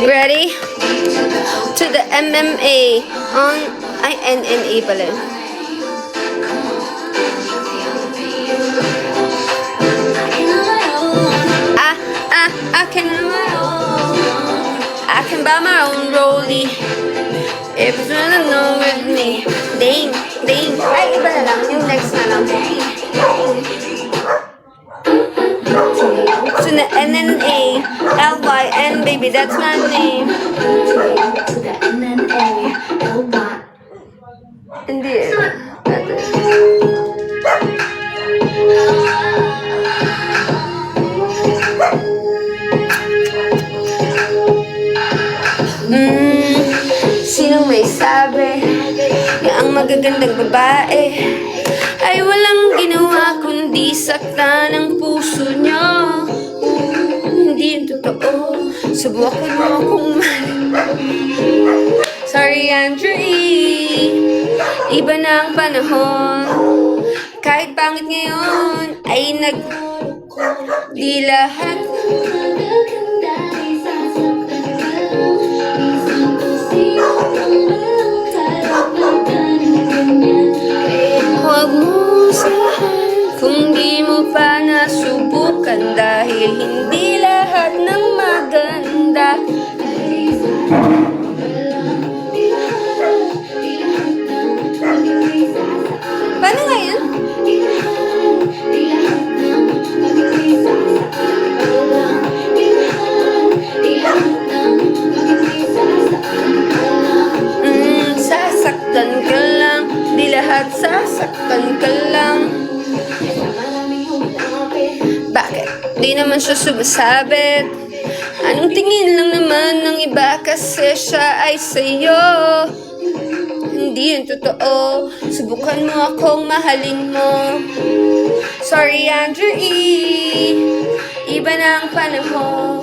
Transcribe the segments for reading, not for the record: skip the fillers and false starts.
Ready? To the MMA on NNA pala. I can buy my own rollie. If it's gonna know with me. Ding, ding. Ay, iba na lang. Yung next na lang. To the NNA, LYN, baby, that's my name. To the NNA, LY. Hindi. Sinong may sabi na ang magagandang babae ay walang ginawa kundi saktan ang puso niya? Hindi yun totoo. Subukan mo akong Sorry, Andrew E. Iba na ang panahon. Kahit pangit ngayon ay di lahat huwag mo sahan kung di mo pa nasubukan, dahil hindi lahat ng maganda. Paano nga yan? Sasaktan ka lang, di lahat sasaktan ka lang. Bakit? Di naman siya sumasabit. Anong tingin lang naman ng iba kasi siya ay sa'yo? Hindi yun totoo. Subukan mo akong mahalin mo. Sorry, Andrew E. Iba na ang panahon.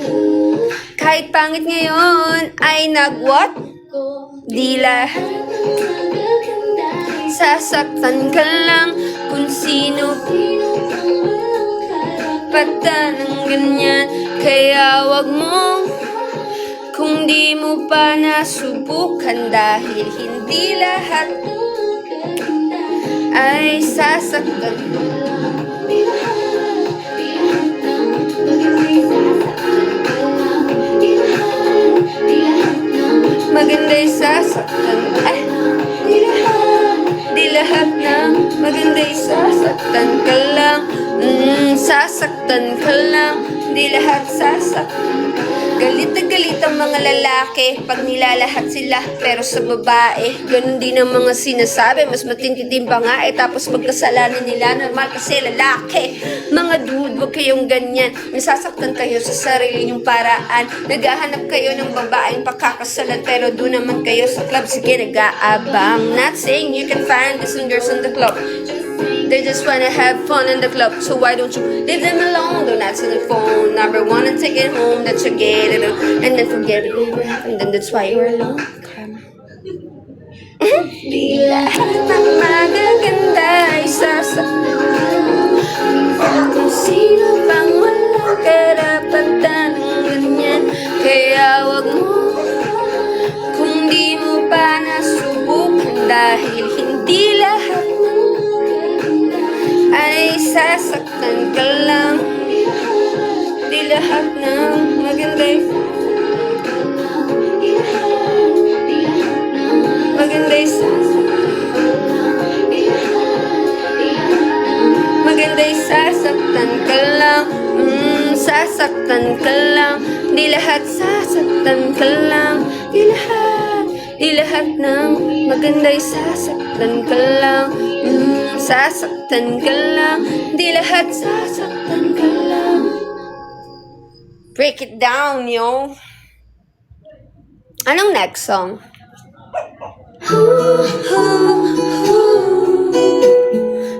Kahit pangit ngayon ay nag-what? Di lahat sasaktan ka lang kung sino pata ng ganyan. Kaya wag mo kung di mo pa nasubukan, dahil hindi lahat ay sasaktan. Maganda'y sasaktan. Di lahat ng maganda'y sasaktan ka lang. Sasaktan ka lang. Di lahat sasaktan. Galit na galit ang mga lalaki pag nilalahat sila, pero sa babae ganun din ang mga sinasabi. Mas matintitim pa nga tapos magkasalanan nila. Normal kasi lalaki. Mga dude, wag kayong ganyan. Nasasaktan kayo sa sarili nyong paraan. Naghahanap kayo ng babaeng pakakasalan, pero doon naman kayo sa club, sige nag-aabang. Not saying you can find decent girls in the club. They just wanna have fun in the club, so why don't you leave them alone? Don't answer the phone. Number one and take it home, that's your gate, and then forget it never happened, then that's why you're alone. Di lahat ng magaganda ay sasaktan kung sino pang walang karapatan ng ganyan. Kaya wag mo kung di mo pa nasubukan, dahil hindi lahat ay sasaktan ka lang. Di lahat ng maganda'y sasaktan ka lang. Sasaktan ka lang. Di lahat sasaktan ka lang. Di lahat ng maganda'y sasaktan ka lang. Sasaktan ka lang. Di lahat sasaktan ka lang. Break it down, yo. Anong next song?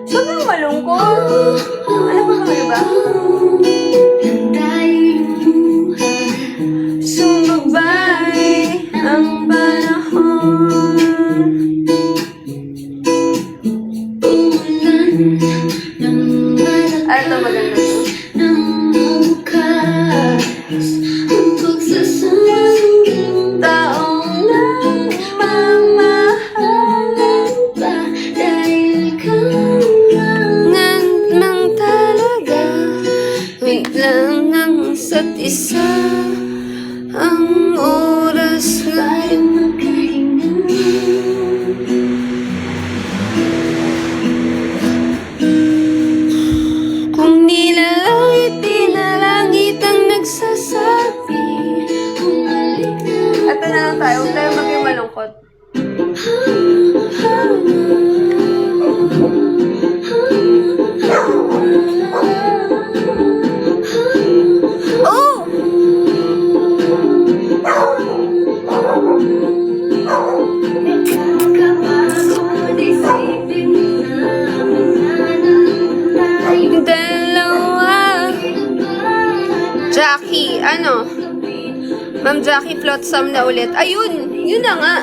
Sobrang malungkot. Ano ba kami ba? Sumabay ang panahon. Ito maganda to. isa't isa. Ang oras ngayon kung nilalangit, dinalangit ang nagsasabi. Ito na lang tayo, huwag tayo maging malungkot. Oh! Yung dalawa. Jackie, ano? Ma'am Jackie Flotsam na ulit. Ayun, yun na nga.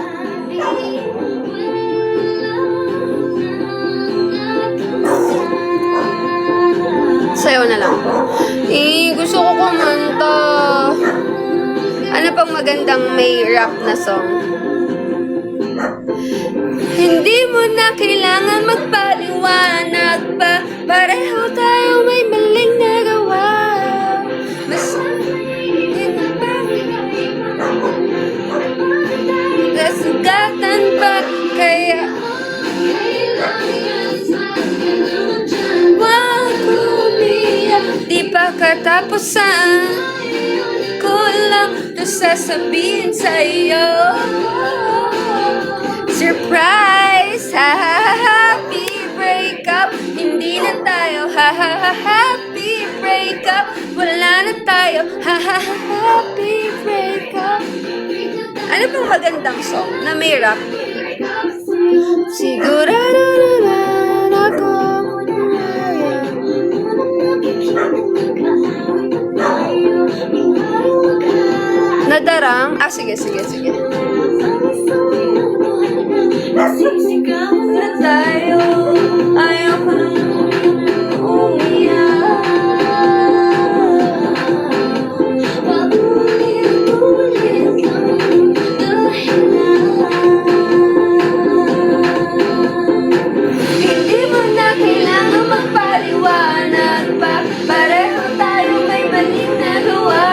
Sayo na lang po. Gusto ko kumanta. Ano pang magandang may rap na song? Hindi mo na kailangan magpaliwanag pa. Pareho tayo may maling nagawa. Nasugatan pa kaya wag umiyak. Di pa katapusan ko lang to sasabihin sa'yo. Surprise! Happy breakup. Hindi na tayo. Happy breakup. Wala na tayo. Happy breakup. Ano pang magandang song na may rap? Sigurado naman ako. Nadarang? Sige. Na tayo, ayaw ko nang umiyak. Paulit-ulit ang hindi mo na kailangan magpaliwanag pa. Pareho tayo may maling nagawa.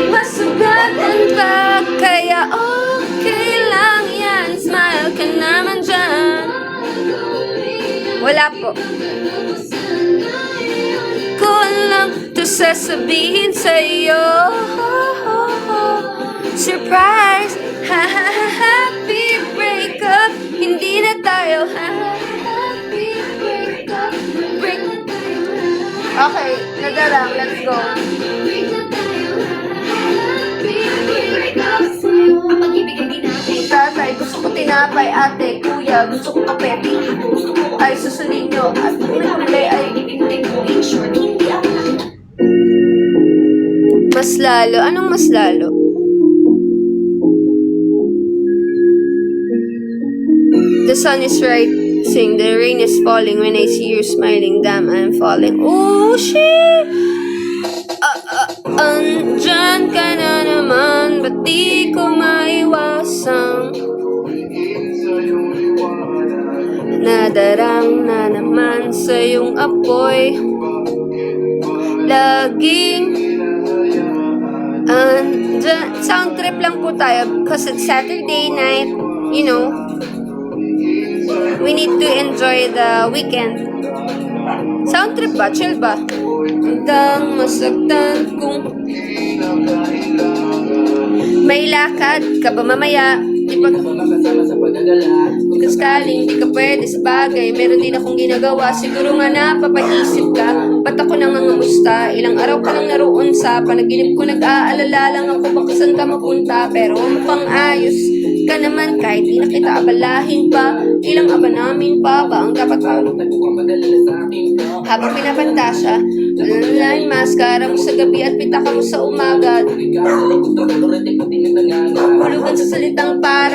Masugatan pa kaya okay lang yan. Smile ka naman dyan. Wala po. Ko lang to sasabihin sa'yo. Surprise! Happy breakup. Hindi na tayo. Happy breakup. Okay, nadarang. Let's go. Tatay, gusto ko tinapay. Ate, kuya, gusto ko kape. Ay, susunod nyo. At kung may ay mas lalo. Anong mas lalo? The sun is rising, the rain is falling. When I see you smiling, damn, I'm falling. Oh, shit! Andyan ka na naman, ba't di ko maiwasang nadarang na naman sa iyong apoy. Laging andyan. Sound trip lang po tayo because it's Saturday night, you know. We need to enjoy the weekend. Sound trip ba? Chill ba? Hanggang masaktan kung may lakad ka ba mamaya. Di ba? Kung sakaling di ka pwede sa bagay, meron din akong ginagawa. Siguro nga napapaisip ka, ba't ako nangangamusta? Ilang araw ka lang naroon sa panaginip ko. Nag-aalala lang ako baka saan ka mapunta. Pero mukhang ayos ka naman kahit di na kita abalahin pa. Ilang aba namin pa ba ang dapat habang pinapantasya, line mascara mo sa gabi at pitaka mo sa umaga. Hulugan sa salitang para